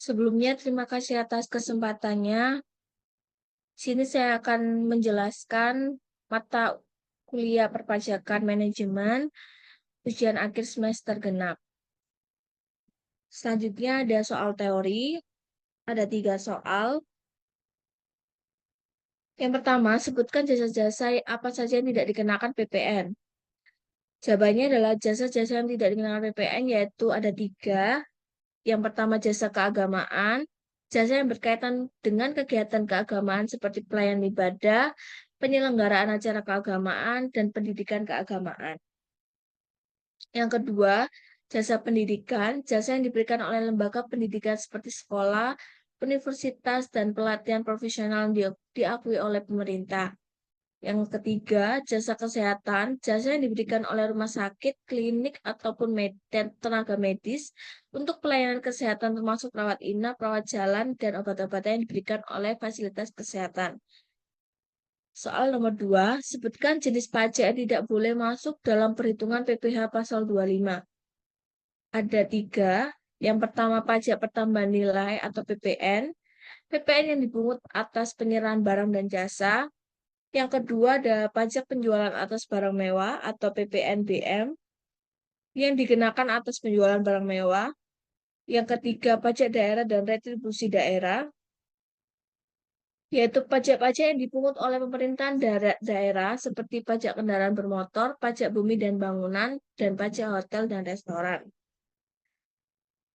Sebelumnya, terima kasih atas kesempatannya. Sini saya akan menjelaskan mata kuliah perpajakan manajemen ujian akhir semester genap. Selanjutnya ada soal teori, ada 3 soal. Yang pertama, sebutkan jasa-jasa apa saja yang tidak dikenakan PPN. Jawabannya adalah jasa-jasa yang tidak dikenakan PPN yaitu ada 3. Yang pertama jasa keagamaan, jasa yang berkaitan dengan kegiatan keagamaan seperti pelayanan ibadah, penyelenggaraan acara keagamaan, dan pendidikan keagamaan. Yang kedua, jasa pendidikan, jasa yang diberikan oleh lembaga pendidikan seperti sekolah, universitas, dan pelatihan profesional yang diakui oleh pemerintah. Yang ketiga, jasa kesehatan, jasa yang diberikan oleh rumah sakit, klinik, ataupun tenaga medis untuk pelayanan kesehatan termasuk rawat inap, rawat jalan, dan obat-obatan yang diberikan oleh fasilitas kesehatan. Soal nomor 2, sebutkan jenis pajak yang tidak boleh masuk dalam perhitungan PPh pasal 25. Ada 3. Yang pertama, pajak pertambahan nilai atau PPN. PPN yang dipungut atas penyerahan barang dan jasa. Yang kedua ada pajak penjualan atas barang mewah atau PPNBM yang dikenakan atas penjualan barang mewah. Yang ketiga pajak daerah dan retribusi daerah, yaitu pajak-pajak yang dipungut oleh pemerintahan daerah seperti pajak kendaraan bermotor, pajak bumi dan bangunan, dan pajak hotel dan restoran.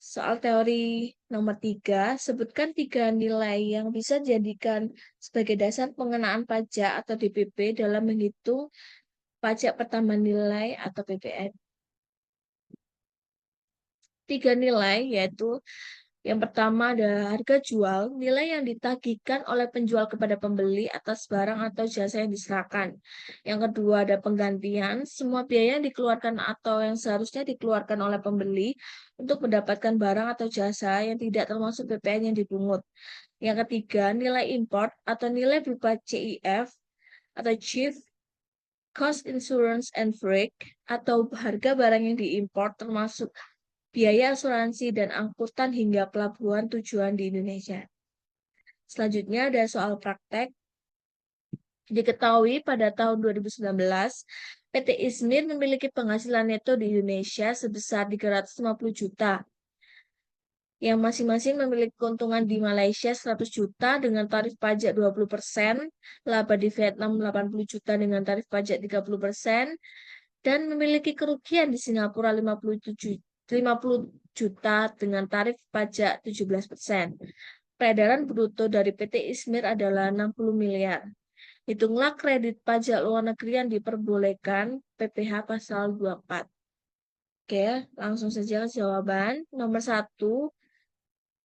Soal teori nomor 3, sebutkan 3 nilai yang bisa dijadikan sebagai dasar pengenaan pajak atau DPP dalam menghitung pajak pertambahan nilai atau PPN. 3 nilai yaitu yang pertama ada harga jual, nilai yang ditagihkan oleh penjual kepada pembeli atas barang atau jasa yang diserahkan. Yang kedua ada penggantian, semua biaya yang dikeluarkan atau yang seharusnya dikeluarkan oleh pembeli untuk mendapatkan barang atau jasa yang tidak termasuk PPN yang dipungut. Yang ketiga, nilai import atau nilai berupa CIF atau Chief Cost Insurance and Freight atau harga barang yang diimpor termasuk biaya asuransi dan angkutan hingga pelabuhan tujuan di Indonesia. Selanjutnya ada soal praktek. Diketahui pada tahun 2019, PT Ismir memiliki penghasilan neto di Indonesia sebesar 350 juta, yang masing-masing memiliki keuntungan di Malaysia 100 juta dengan tarif pajak 20%, laba di Vietnam 80 juta dengan tarif pajak 30%, dan memiliki kerugian di Singapura 50 juta dengan tarif pajak 17%. Peredaran bruto dari PT Ismir adalah 60 miliar. Hitunglah kredit pajak luar negeri yang diperbolehkan PPh pasal 24. Oke, langsung saja ke jawaban. Nomor 1,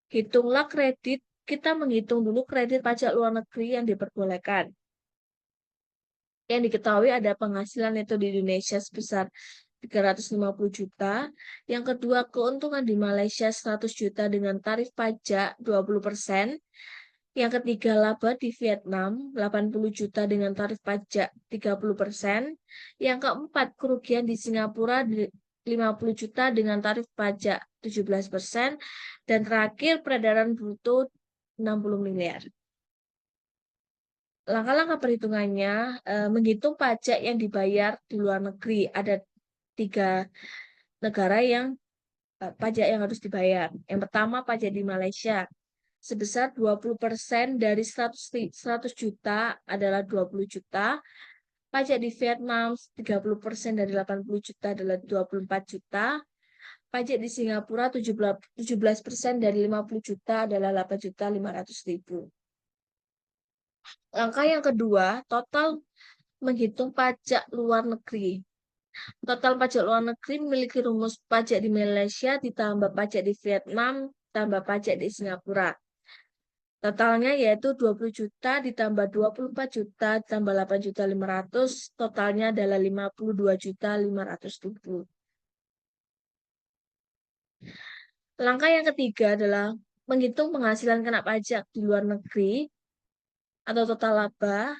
hitunglah kredit. Kita menghitung dulu kredit pajak luar negeri yang diperbolehkan. Yang diketahui ada penghasilan neto di Indonesia sebesar 350 juta. Yang kedua, keuntungan di Malaysia 100 juta dengan tarif pajak 20%. Yang ketiga, laba di Vietnam 80 juta dengan tarif pajak 30%. Yang keempat, kerugian di Singapura 50 juta dengan tarif pajak 17%. Dan terakhir, peredaran bruto 60 miliar. Langkah-langkah perhitungannya menghitung pajak yang dibayar di luar negeri. Ada 3 negara yang pajak yang harus dibayar. Yang pertama pajak di Malaysia sebesar 20% dari 100 juta adalah 20 juta. Pajak di Vietnam 30% dari 80 juta adalah 24 juta. Pajak di Singapura 17% dari 50 juta adalah 8 juta 500 ribu. Langkah yang kedua, total menghitung pajak luar negeri. Total pajak luar negeri memiliki rumus pajak di Malaysia ditambah pajak di Vietnam tambah pajak di Singapura. Totalnya yaitu 20 juta ditambah 24 juta ditambah 8 juta 500, totalnya adalah 52 juta 500 ribu. Langkah yang ketiga adalah menghitung penghasilan kena pajak di luar negeri atau total laba.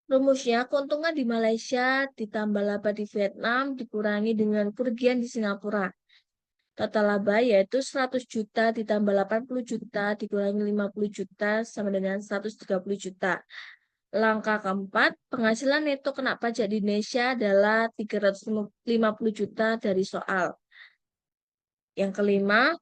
Rumusnya, keuntungan di Malaysia ditambah laba di Vietnam dikurangi dengan kerugian di Singapura. Total laba yaitu 100 juta ditambah 80 juta dikurangi 50 juta sama dengan 130 juta. Langkah keempat, penghasilan neto kena pajak di Indonesia adalah 350 juta dari soal. Yang kelima,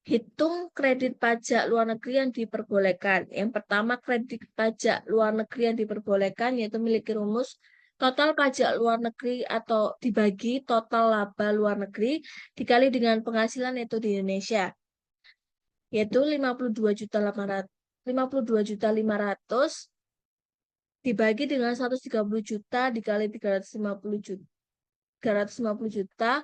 hitung kredit pajak luar negeri yang diperbolehkan. Yang pertama, kredit pajak luar negeri yang diperbolehkan yaitu memiliki rumus total pajak luar negeri atau dibagi total laba luar negeri dikali dengan penghasilan neto di Indonesia, yaitu 52 juta 500 dibagi dengan 130 juta dikali 350 juta 350 juta,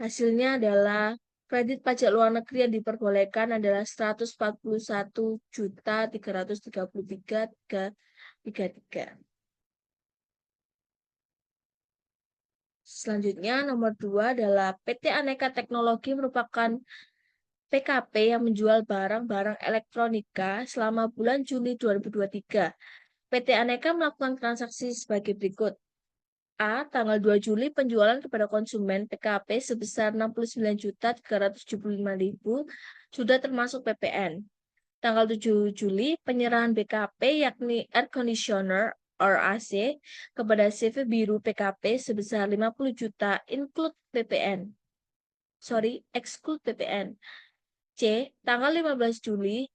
hasilnya adalah kredit pajak luar negeri yang diperbolehkan adalah 141.333.333. Selanjutnya, nomor 2 adalah PT Aneka Teknologi merupakan PKP yang menjual barang-barang elektronika selama bulan Juni 2023. PT Aneka melakukan transaksi sebagai berikut. A. Tanggal 2 Juli penjualan kepada konsumen PKP sebesar 69.375.000 sudah termasuk PPN. Tanggal 7 Juli penyerahan BKP yakni air conditioner or AC kepada CV Biru PKP sebesar 50 juta include PPN. Exclude PPN. C. Tanggal 15 Juli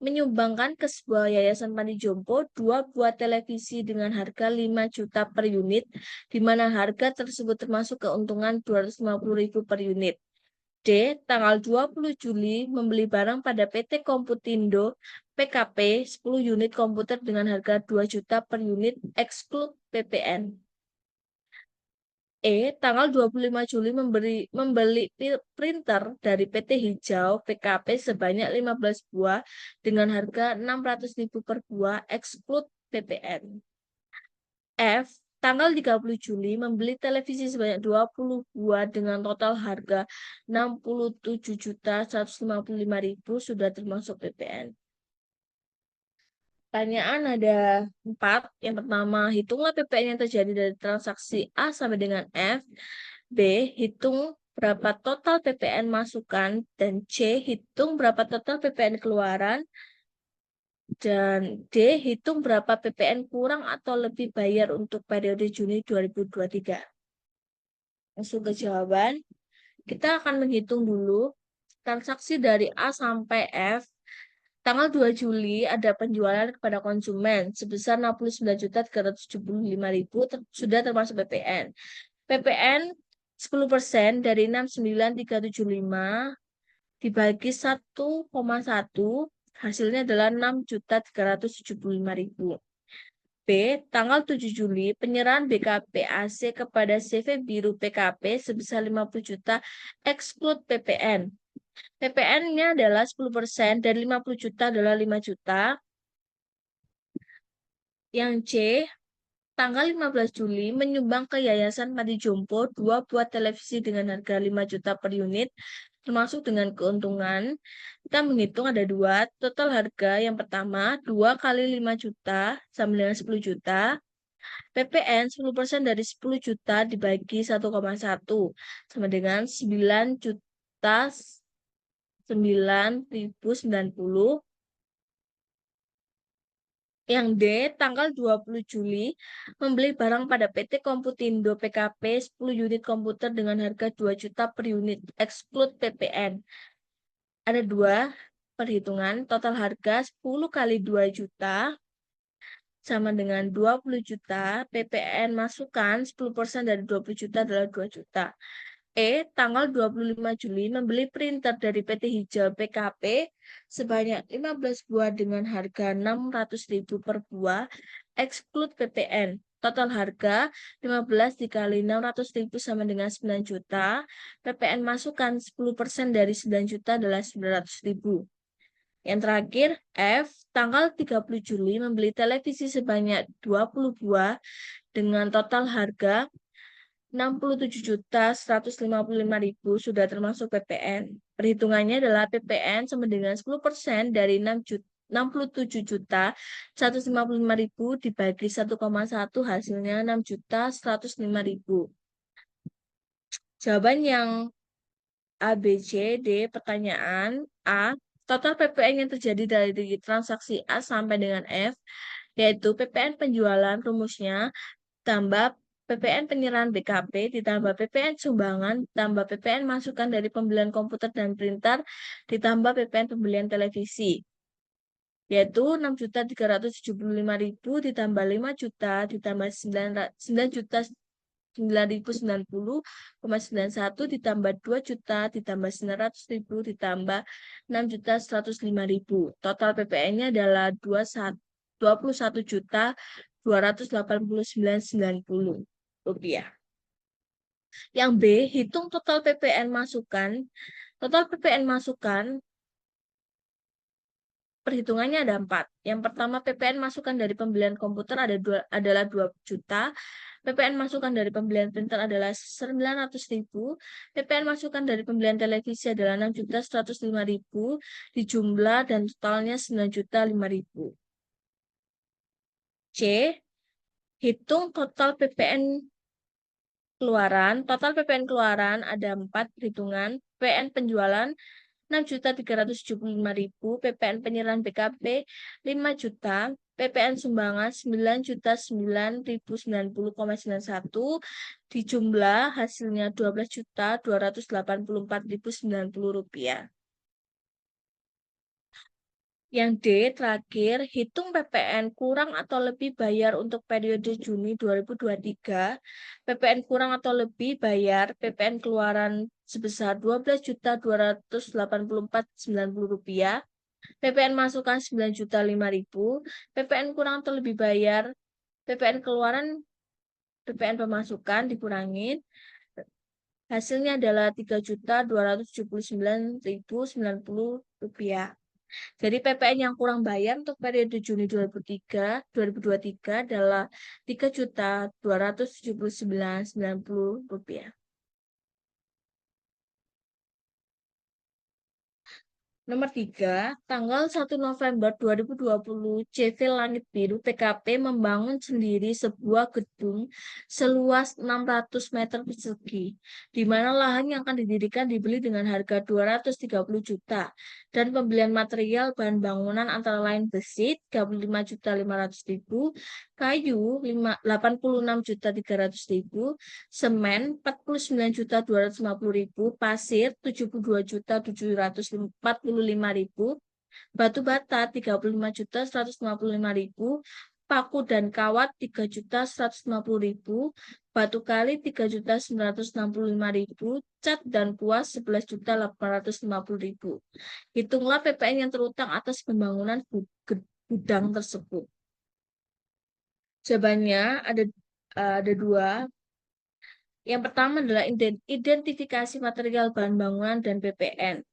menyumbangkan ke sebuah yayasan panti jompo 2 buah televisi dengan harga 5 juta per unit, di mana harga tersebut termasuk keuntungan 250.000 per unit. D. Tanggal 20 Juli membeli barang pada PT Komputindo PKP 10 unit komputer dengan harga 2 juta per unit exclude PPN. Tanggal 25 Juli membeli printer dari PT Hijau PKP sebanyak 15 buah dengan harga 600.000 per buah exclude PPN. F. Tanggal 30 Juli membeli televisi sebanyak 20 buah dengan total harga 67.155.000 sudah termasuk PPN. Pertanyaan ada 4. Yang pertama, hitunglah PPN yang terjadi dari transaksi A sampai dengan F. B. Hitung berapa total PPN masukan. Dan C. Hitung berapa total PPN keluaran. Dan D. Hitung berapa PPN kurang atau lebih bayar untuk periode Juni 2023. Langsung ke jawaban. Kita akan menghitung dulu transaksi dari A sampai F. Tanggal 2 Juli ada penjualan kepada konsumen sebesar 69.375.000 sudah termasuk PPN. PPN 10% dari 69.375 dibagi 1,1 hasilnya adalah 6.375.000. B. Tanggal 7 Juli penyerahan BKP AC kepada CV Biru PKP sebesar 50 juta exclude PPN. PPN-nya adalah 10% dan 50 juta adalah 5 juta. Yang C, tanggal 15 Juli menyumbang ke Yayasan Panti Jompo 2 buah televisi dengan harga 5 juta per unit, termasuk dengan keuntungan. Kita menghitung ada 2, total harga yang pertama 2 kali 5 juta sama dengan 10 juta. PPN 10% dari 10 juta dibagi 1,1 sama dengan 9 juta 9.090. Yang D, tanggal 20 Juli, membeli barang pada PT Komputindo PKP 10 unit komputer dengan harga 2 juta per unit, exclude PPN. Ada 2 perhitungan, total harga 10 kali 2 juta, sama dengan 20 juta, PPN masukan 10% dari 20 juta adalah 2 juta. Tanggal 25 Juli membeli printer dari PT Hijau PKP sebanyak 15 buah dengan harga 600.000 per buah, exclude PPN. Total harga 15 dikali 600.000 sama dengan 9 juta. PPN masukan 10% dari 9 juta adalah 900.000. Yang terakhir, F, tanggal 30 Juli membeli televisi sebanyak 20 buah dengan total harga 67.155.000 sudah termasuk PPN. Perhitungannya adalah PPN sama dengan 10% dari 67.155.000 dibagi 1,1 hasilnya 6.105.000. Jawaban yang A, B, C, D. Pertanyaan A. Total PPN yang terjadi dari transaksi A sampai dengan F, yaitu PPN penjualan rumusnya, tambah PPN penyerahan BKP, ditambah PPN sumbangan, ditambah PPN masukan dari pembelian komputer dan printer, ditambah PPN pembelian televisi, yaitu 6.375.000 ditambah 5 juta ditambah 9 juta 9.090,91 ditambah 2 juta ditambah 900.000 ditambah 6.105.000. Total PPN-nya adalah 21 juta 289.990 rupiah. Yang B, hitung total PPN masukan. Total PPN masukan perhitungannya ada 4. Yang pertama, PPN masukan dari pembelian komputer adalah 2 juta. PPN masukan dari pembelian printer adalah 900.000. PPN masukan dari pembelian televisi adalah 6.105.000. Dijumlah dan totalnya 9.005.000. C. Hitung total PPN keluaran. Total PPN keluaran ada 4 perhitungan. PPN penjualan 6.375.000, PPN penyerahan BKP 5 juta, PPN sumbangan 9.090,91, dijumlah hasilnya 12.284.090 rupiah. Yang D terakhir, hitung PPN kurang atau lebih bayar untuk periode Juni 2023. PPN kurang atau lebih bayar PPN keluaran sebesar 12.284.090 rupiah. PPN masukan 9.005.000. PPN kurang atau lebih bayar PPN keluaran PPN pemasukan dikurangin. Hasilnya adalah 3.279.090 rupiah. Jadi PPN yang kurang bayar untuk periode Juni 2023 adalah 3.279.090 rupiah. Nomor 3, tanggal 1 November 2020, CV Langit Biru PKP membangun sendiri sebuah gedung seluas 600 meter persegi, di mana lahan yang akan didirikan dibeli dengan harga 230 juta, dan pembelian material bahan bangunan antara lain besi 35.500.000, kayu 86.300.000, semen 49.250.000, pasir 72.745.000, batu bata 35.155.000, paku dan kawat 3.150.000, batu kali 3.965.000, cat dan kuas 11.850.000. Hitunglah PPN yang terutang atas pembangunan gudang tersebut. Jawabannya ada dua. Yang pertama adalah identifikasi material bahan bangunan dan PPN.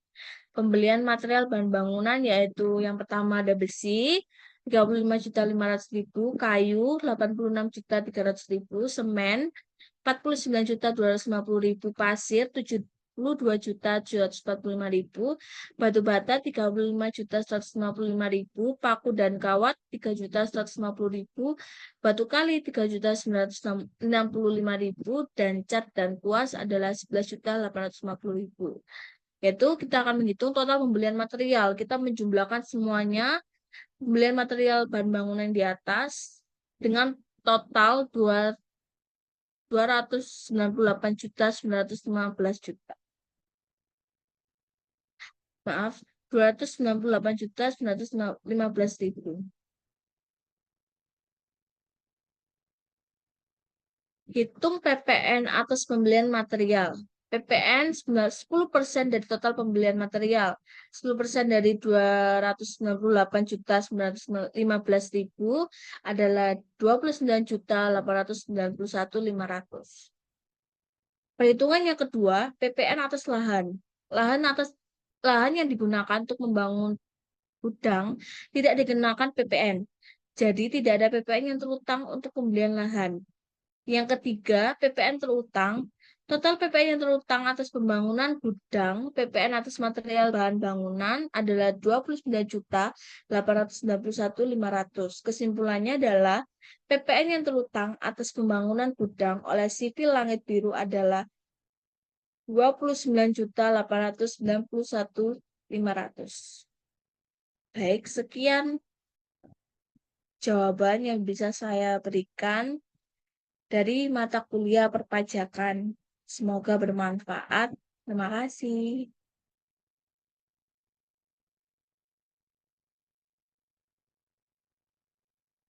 Pembelian material bahan bangunan yaitu yang pertama ada besi 35.500.000, kayu 86.300.000, semen 49.250.000, pasir 72.745.000, batu bata 35.155.000, paku dan kawat 3.150.000, batu kali 3.965.000, dan cat dan kuas adalah 11.850.000. Yaitu kita akan menghitung total pembelian material. Kita menjumlahkan semuanya pembelian material bahan bangunan di atas dengan total 298.915.000. Maaf, 298.915.000. Hitung PPN atas pembelian material. PPN 10% dari total pembelian material. 10% dari 298.915.000 adalah 29.891.500. Perhitungan yang kedua, PPN atas lahan. Lahan yang digunakan untuk membangun gudang tidak dikenakan PPN. Jadi tidak ada PPN yang terutang untuk pembelian lahan. Yang ketiga, PPN terutang. Total PPN yang terutang atas pembangunan gudang, PPN atas material bahan bangunan adalah 29.891.500. Kesimpulannya adalah PPN yang terutang atas pembangunan gudang oleh CV Langit Biru adalah 29.891.500. Baik, sekian jawaban yang bisa saya berikan dari mata kuliah perpajakan. Semoga bermanfaat. Terima kasih.